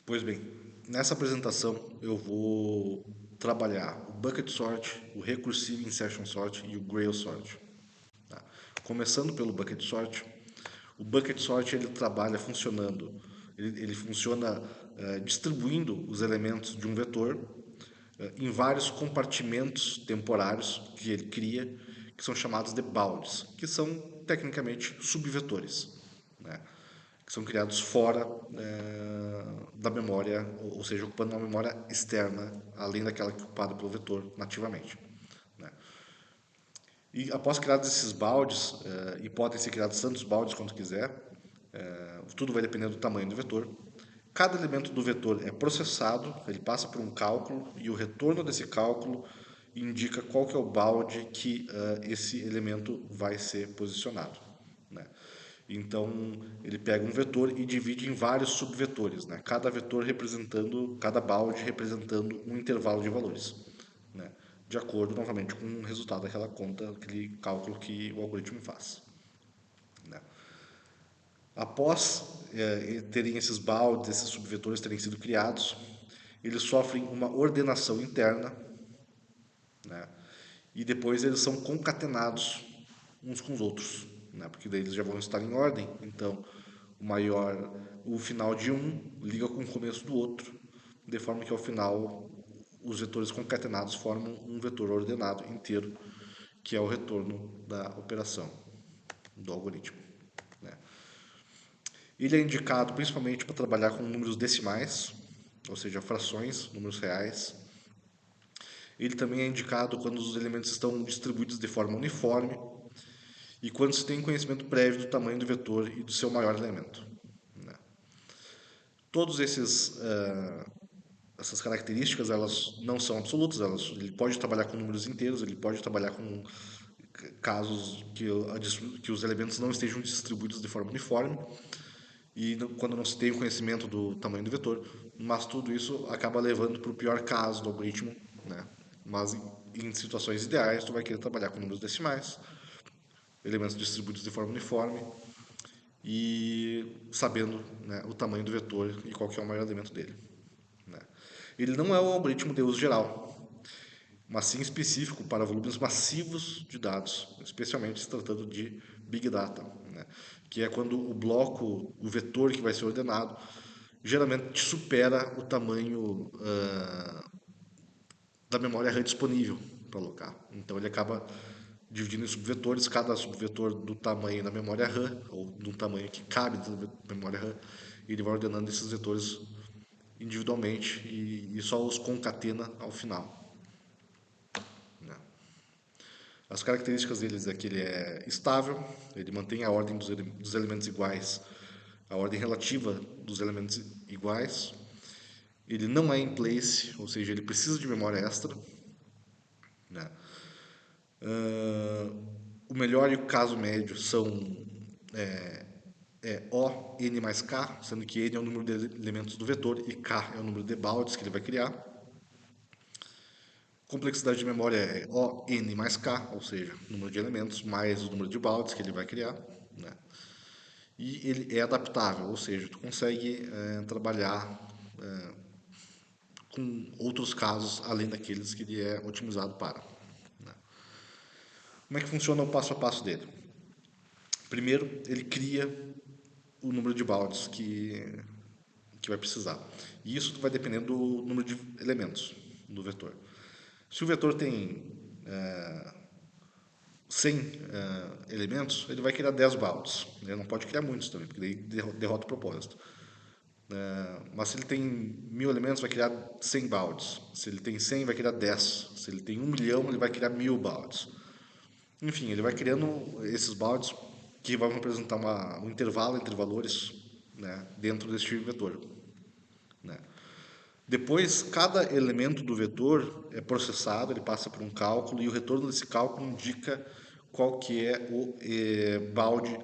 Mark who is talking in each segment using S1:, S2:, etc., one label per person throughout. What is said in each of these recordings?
S1: Pois bem, nessa apresentação eu vou trabalhar o Bucket Sort, o Recursive Insertion Sort e o Grail Sort. Tá? Começando pelo Bucket Sort, o Bucket Sort ele trabalha funcionando, ele funciona distribuindo os elementos de um vetor em vários compartimentos temporários que ele cria, que são chamados de baldes, que são tecnicamente subvetores, né? Que são criados fora da memória, ou seja, ocupando uma memória externa, além daquela que é ocupada pelo vetor nativamente. Né? E após criados esses baldes, e podem ser criados tantos baldes quanto quiser, tudo vai depender do tamanho do vetor. Cada elemento do vetor é processado, ele passa por um cálculo e o retorno desse cálculo indica qual que é o balde que esse elemento vai ser posicionado. Né? Então ele pega um vetor e divide em vários subvetores, né? Cada vetor representando, cada balde representando um intervalo de valores, né? De acordo novamente com o resultado daquela conta, aquele cálculo que o algoritmo faz. Né? Após terem esses baldes, esses subvetores terem sido criados, eles sofrem uma ordenação interna, né? E depois eles são concatenados uns com os outros, né? Porque daí eles já vão estar em ordem. Então, o final de um liga com o começo do outro, de forma que ao final os vetores concatenados formam um vetor ordenado inteiro, que é o retorno da operação do algoritmo. Né? Ele é indicado principalmente para trabalhar com números decimais, ou seja, frações, números reais. Ele também é indicado quando os elementos estão distribuídos de forma uniforme e quando se tem conhecimento prévio do tamanho do vetor e do seu maior elemento. Né? Todos essas características elas não são absolutas. Ele pode trabalhar com números inteiros, ele pode trabalhar com casos que os elementos não estejam distribuídos de forma uniforme e quando não se tem o conhecimento do tamanho do vetor, mas tudo isso acaba levando para o pior caso do algoritmo, né? Mas em situações ideais, tu vai querer trabalhar com números decimais, elementos distribuídos de forma uniforme e sabendo, né, o tamanho do vetor e qual que é o maior elemento dele. Né? Ele não é um algoritmo de uso geral, mas sim específico para volumes massivos de dados, especialmente se tratando de Big Data, né? Que é quando o bloco, o vetor que vai ser ordenado, geralmente supera o tamanho da memória RAM disponível para alocar. Então ele acaba dividindo em subvetores, cada subvetor do tamanho da memória RAM, ou do tamanho que cabe da memória RAM, e ele vai ordenando esses vetores individualmente e só os concatena ao final. Né? As características deles é que ele é estável, ele mantém a ordem dos elementos iguais, a ordem relativa dos elementos iguais. Ele não é in place, ou seja, ele precisa de memória extra. Né? O melhor e o caso médio são O, N mais K, sendo que N é o número de elementos do vetor e K é o número de baldes que ele vai criar. Complexidade de memória é O, N mais K, ou seja, número de elementos mais o número de baldes que ele vai criar. Né? E ele é adaptável, ou seja, tu consegue trabalhar com outros casos além daqueles que ele é otimizado para. Né? Como é que funciona o passo a passo dele? Primeiro, ele cria o número de baldes que vai precisar. E isso vai dependendo do número de elementos do vetor. Se o vetor tem 100 elementos, ele vai criar 10 baldes. Ele não pode criar muitos também, porque daí derrota o propósito. Mas se ele tem 1000 elementos, vai criar 100 baldes. Se ele tem 100, vai criar 10. Se ele tem 1 milhão, ele vai criar 1000 baldes. Enfim, ele vai criando esses baldes que vão representar um intervalo entre valores, né, dentro deste vetor. Né? Depois, cada elemento do vetor é processado, ele passa por um cálculo e o retorno desse cálculo indica qual que é o balde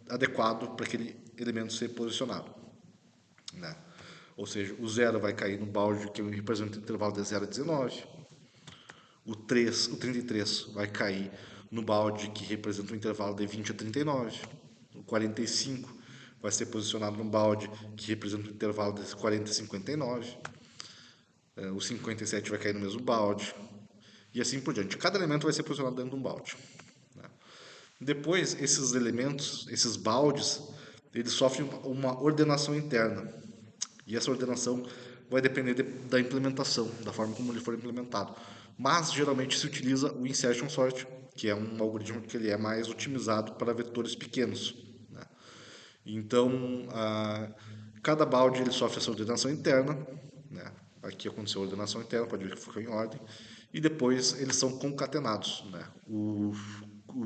S1: adequado para aquele elemento ser posicionado. Né? Ou seja, o zero vai cair no balde que representa o intervalo de 0 a 19. O 33 vai cair no balde que representa o intervalo de 20 a 39. O 45 vai ser posicionado no balde que representa o intervalo de 40 e 59. O 57 vai cair no mesmo balde. E assim por diante. Cada elemento vai ser posicionado dentro de um balde. Depois, esses elementos, esses baldes, eles sofrem uma ordenação interna. E essa ordenação vai depender da implementação, da forma como ele for implementado. Mas geralmente se utiliza o insertion sort, que é um algoritmo que ele é mais otimizado para vetores pequenos, né? Então, cada balde ele sofre essa ordenação interna, né? Aqui aconteceu a ordenação interna, pode ver que ficou em ordem, e depois eles são concatenados, né? O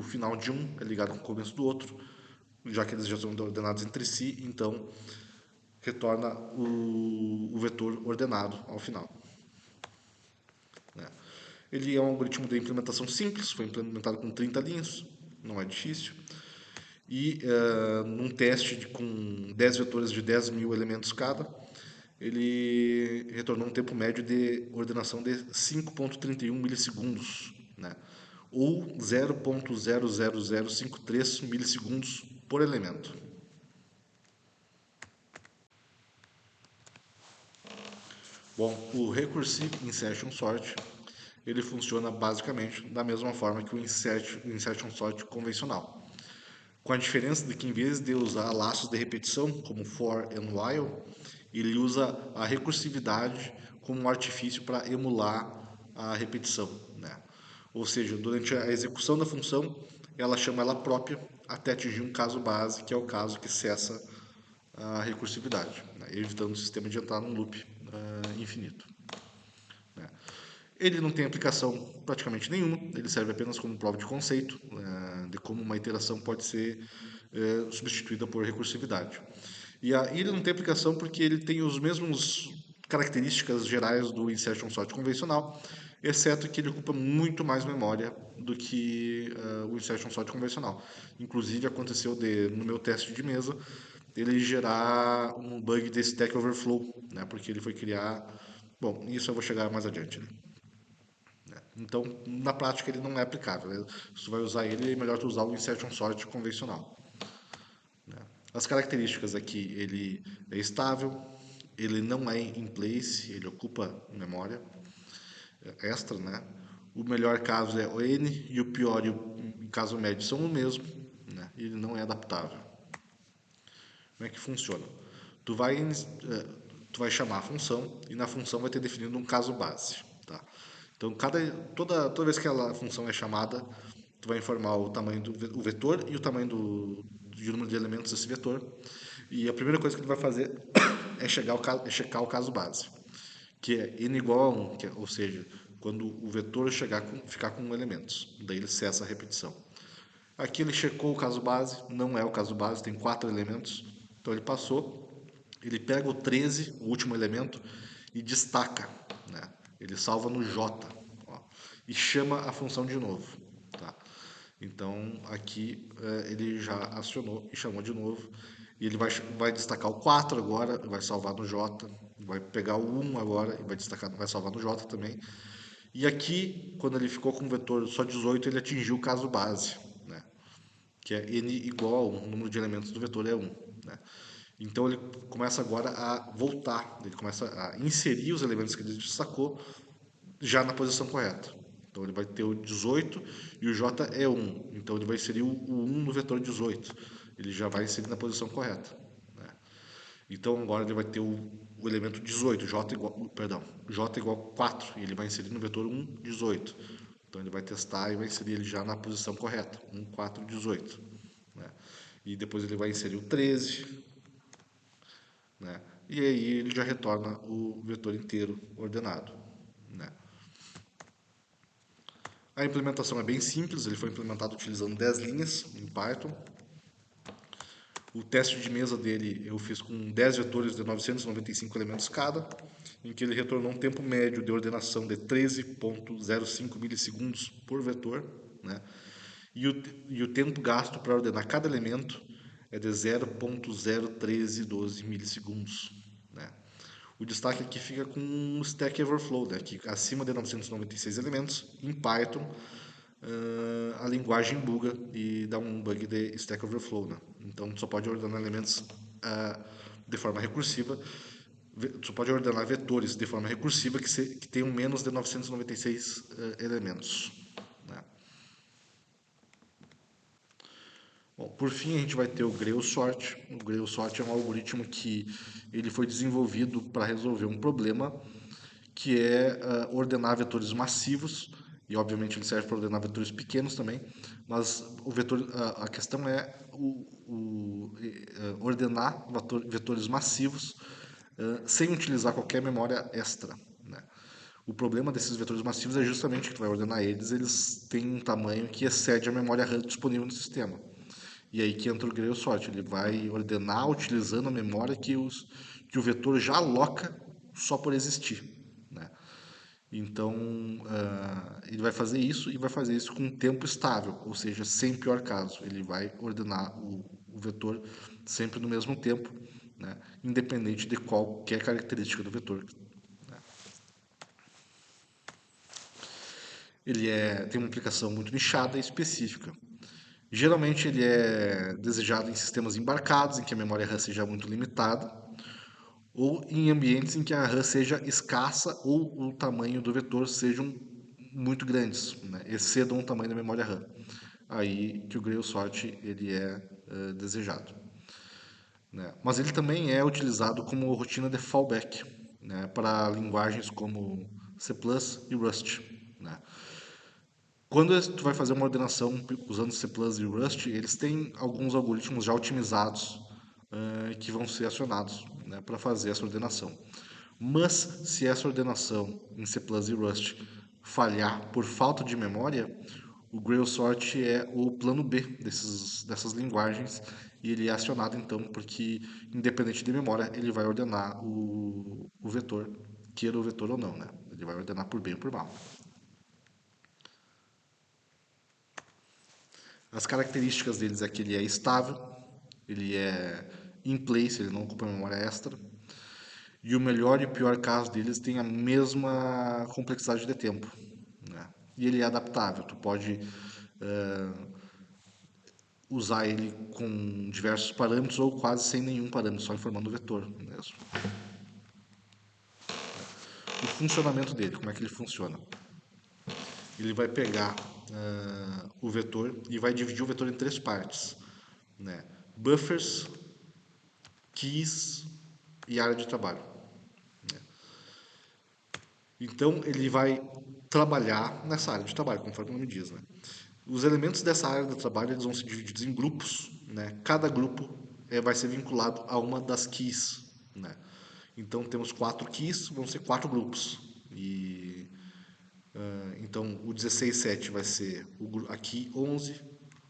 S1: final de um é ligado com o começo do outro, já que eles já são ordenados entre si, então retorna o vetor ordenado ao final, né? Ele é um algoritmo de implementação simples, foi implementado com 30 linhas, não é difícil. E num teste com 10 vetores de 10 mil elementos cada, ele retornou um tempo médio de ordenação de 5,31 milissegundos, né? Ou 0,00053 milissegundos por elemento. Bom, o Recursive Insertion Sort ele funciona basicamente da mesma forma que o Insertion Sort convencional, com a diferença de que em vez de usar laços de repetição, como for e while, ele usa a recursividade como um artifício para emular a repetição, né? Ou seja, durante a execução da função, ela chama ela própria até atingir um caso base, que é o caso que cessa a recursividade, né? Evitando o sistema de entrar num loop infinito, né? Ele não tem aplicação praticamente nenhuma, ele serve apenas como prova de conceito, de como uma iteração pode ser substituída por recursividade. E ele não tem aplicação porque ele tem os mesmos características gerais do insertion sort convencional, exceto que ele ocupa muito mais memória do que o insertion sort convencional. Inclusive aconteceu no meu teste de mesa ele gerar um bug de Stack Overflow, né? Porque ele foi criar. Bom, isso eu vou chegar mais adiante, né? Então, na prática, ele não é aplicável, né? Se tu vai usar ele, é melhor tu usar o insertion sort convencional, né? As características aqui, ele é estável, ele não é in place, ele ocupa memória extra, né? O melhor caso é o N e o pior e o caso médio são o mesmo, né? Ele não é adaptável. Como é que funciona? Tu vai chamar a função e na função vai ter definido um caso base, tá? Então, toda vez que a função é chamada, tu vai informar o tamanho do vetor e o tamanho do número de elementos desse vetor. E a primeira coisa que ele vai fazer é checar o caso base, que é n igual a 1, ou seja, quando o vetor ficar com elementos. Daí ele cessa a repetição. Aqui ele checou o caso base, não é o caso base, tem 4 elementos. Então ele passou, ele pega o 13, o último elemento, e destaca, né? Ele salva no J, ó, e chama a função de novo, tá? Então aqui ele já acionou e chamou de novo. E ele vai destacar o 4 agora, vai salvar no J. Vai pegar o 1 agora e vai salvar no J também. E aqui, quando ele ficou com o vetor só 18, ele atingiu o caso base, né? Que é n igual a 1, o número de elementos do vetor é 1, né? Então ele começa agora a voltar, ele começa a inserir os elementos que ele destacou já na posição correta. Então ele vai ter o 18 e o j é 1. Então ele vai inserir o 1 no vetor 18. Ele já vai inserir na posição correta, né? Então agora ele vai ter o elemento 18, j igual a 4, e ele vai inserir no vetor 1, 18. Então ele vai testar e vai inserir ele já na posição correta, 1, 4, 18, né? E depois ele vai inserir o 13, né? E aí ele já retorna o vetor inteiro ordenado, né? A implementação é bem simples, ele foi implementado utilizando 10 linhas em Python. O teste de mesa dele eu fiz com 10 vetores de 995 elementos cada, em que ele retornou um tempo médio de ordenação de 13,05 milissegundos por vetor, né? E o tempo gasto para ordenar cada elemento é de 0,01312 milissegundos, né? O destaque aqui fica com o Stack Overflow, né? Que acima de 996 elementos, em Python, a linguagem buga e dá um bug de Stack Overflow, né? Então só pode ordenar elementos de forma recursiva. Tu pode ordenar vetores de forma recursiva que tenham menos de 996 elementos. Né? Bom, por fim, a gente vai ter o Grail Sort. O Grail Sort é um algoritmo que ele foi desenvolvido para resolver um problema que é ordenar vetores massivos, e obviamente ele serve para ordenar vetores pequenos também, mas o vetor, a questão é ordenar vetores massivos sem utilizar qualquer memória extra. Né? O problema desses vetores massivos é justamente que tu vai ordenar eles têm um tamanho que excede a memória RAM disponível no sistema. E aí que entra o Grail Sort, ele vai ordenar utilizando a memória que o vetor já aloca só por existir. Né? Então, ele vai fazer isso e vai fazer isso com um tempo estável, ou seja, sem pior caso. Ele vai ordenar o vetor sempre no mesmo tempo, né, independente de qualquer característica do vetor. Né. Tem uma aplicação muito nichada e específica. Geralmente ele é desejado em sistemas embarcados, em que a memória RAM seja muito limitada, ou em ambientes em que a RAM seja escassa ou o tamanho do vetor sejam muito grandes, né? Excedam o tamanho da memória RAM. Aí que o Grail Sort ele é desejado. Né? Mas ele também é utilizado como rotina de fallback, né? Para linguagens como C++ e Rust. Né? Quando tu vai fazer uma ordenação usando C++ e Rust, eles têm alguns algoritmos já otimizados que vão ser acionados, né, para fazer essa ordenação. Mas se essa ordenação em C++ e Rust falhar por falta de memória, o Grail Sort é o plano B dessas linguagens e ele é acionado então porque, independente de memória, ele vai ordenar o vetor, queira o vetor ou não, né? Ele vai ordenar por bem ou por mal. As características deles é que ele é estável, ele é in place, ele não ocupa memória extra. E o melhor e o pior caso deles tem a mesma complexidade de tempo. Né? E ele é adaptável, tu pode usar ele com diversos parâmetros ou quase sem nenhum parâmetro, só informando o vetor mesmo. O funcionamento dele, como é que ele funciona? Ele vai pegar o vetor e vai dividir o vetor em três partes. Né? Buffers, keys e área de trabalho. Então ele vai trabalhar nessa área de trabalho, conforme o nome diz. Né? Os elementos dessa área de trabalho eles vão ser divididos em grupos. Né? Cada grupo vai ser vinculado a uma das keys. Né? Então temos 4 keys, vão ser 4 grupos. Então o 16.7 vai ser a key 11,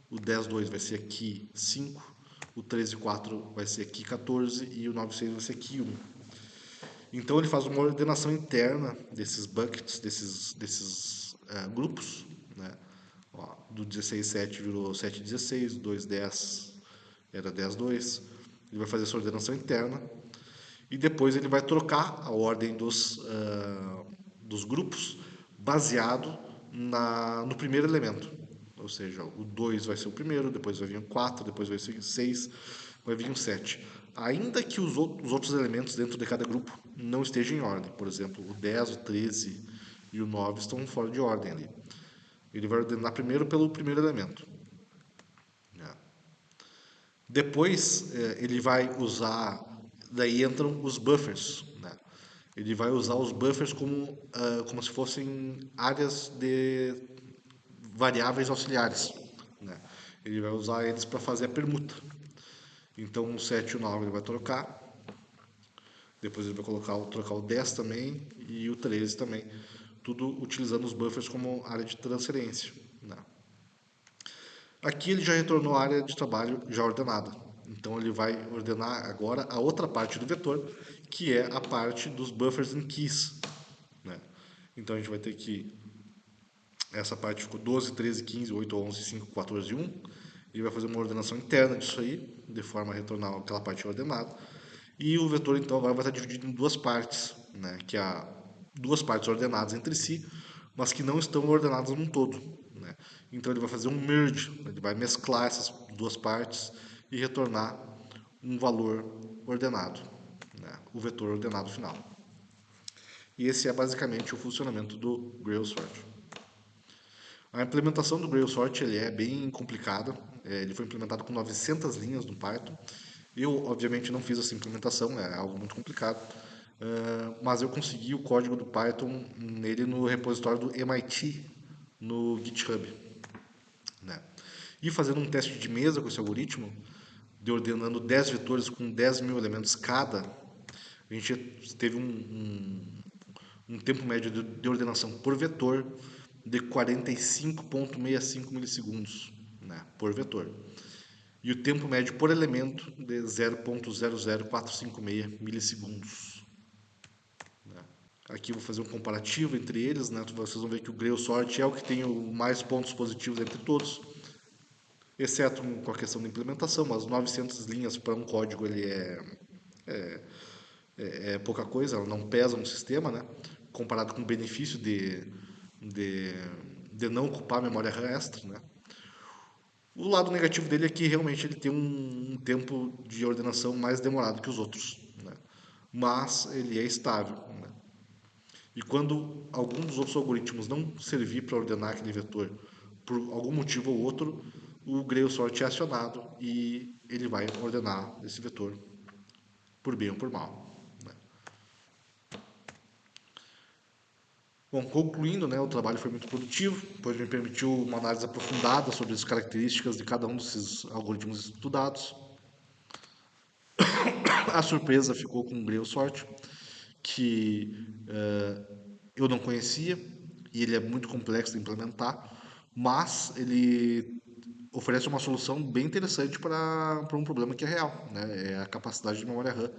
S1: o 10.2 vai ser a key 5, o 13.4 vai ser a key 14 e o 9.6 vai ser a key 1. Então ele faz uma ordenação interna desses buckets, desses grupos, né? Ó, do 16.7 virou 7.16, 2.10 era 10.2. Ele vai fazer essa ordenação interna e depois ele vai trocar a ordem dos grupos baseado no primeiro elemento. Ou seja, o 2 vai ser o primeiro, depois vai vir o 4, depois vai ser o 6, vai vir o 7. Ainda que os outros elementos dentro de cada grupo não estejam em ordem. Por exemplo, o 10, o 13 e o 9 estão fora de ordem ali. Ele vai ordenar primeiro pelo primeiro elemento. Depois, ele vai usar. Daí entram os buffers. Né? Ele vai usar os buffers como se fossem áreas de variáveis auxiliares. Né? Ele vai usar eles para fazer a permuta. Então, o 7 e o 9 ele vai trocar. Depois ele vai trocar o 10 também e o 13 também. Tudo utilizando os buffers como área de transferência. Né? Aqui ele já retornou a área de trabalho já ordenada. Então ele vai ordenar agora a outra parte do vetor, que é a parte dos buffers and keys. Né? Então a gente vai ter que essa parte ficou 12, 13, 15, 8, 11, 5, 14 e 1. Ele vai fazer uma ordenação interna disso aí, de forma a retornar aquela parte ordenada. E o vetor então agora vai estar dividido em duas partes, né? Que há duas partes ordenadas entre si, mas que não estão ordenadas num todo. Né? Então ele vai fazer um merge, ele vai mesclar essas duas partes e retornar um valor ordenado, né? O vetor ordenado final. E esse é basicamente o funcionamento do Grail Sort. A implementação do Grail Sort ele é bem complicada. Ele foi implementado com 900 linhas no Python. Eu, obviamente, não fiz essa implementação, é algo muito complicado. Mas eu consegui o código do Python nele no repositório do MIT no GitHub, né? E fazendo um teste de mesa com esse algoritmo, de ordenando 10 vetores com 10.000 elementos cada, a gente teve um tempo médio de ordenação por vetor de 45,65 milissegundos, né, por vetor. E o tempo médio por elemento de 0,00456 milissegundos. Né. Aqui eu vou fazer um comparativo entre eles, né? Vocês vão ver que o Grail Sort é o que tem mais pontos positivos entre todos, exceto com a questão da implementação, mas 900 linhas para um código ele é pouca coisa, ela não pesa no sistema, né? Comparado com o benefício de, de não ocupar a memória RAM extra, né? O lado negativo dele é que realmente ele tem um tempo de ordenação mais demorado que os outros, né? Mas ele é estável, né? E quando algum dos outros algoritmos não servir para ordenar aquele vetor por algum motivo ou outro, o Grail Sort é acionado e ele vai ordenar esse vetor por bem ou por mal, né? Bom, concluindo, né, o trabalho foi muito produtivo, pois me permitiu uma análise aprofundada sobre as características de cada um desses algoritmos estudados. A surpresa ficou com o Grail Sort, que eu não conhecia e ele é muito complexo de implementar, mas ele oferece uma solução bem interessante para um problema que é real, né? É a capacidade de memória RAM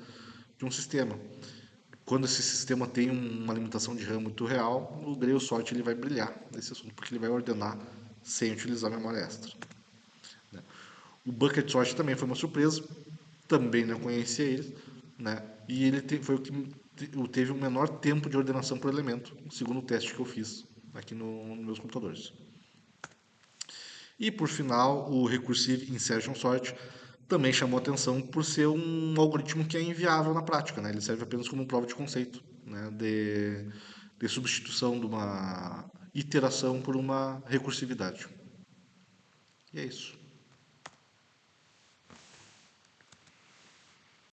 S1: de um sistema. Quando esse sistema tem uma limitação de RAM muito real, o Grail Sort ele vai brilhar nesse assunto, porque ele vai ordenar sem utilizar memória extra. Né? O Bucket Sort também foi uma surpresa, também não conhecia ele, né? E ele foi o que teve o menor tempo de ordenação por elemento, segundo o teste que eu fiz aqui nos meus computadores. E por final, o Recursive Insertion Sort também chamou atenção por ser um algoritmo que é inviável na prática, né? Ele serve apenas como prova de conceito, né? De substituição de uma iteração por uma recursividade. E é isso.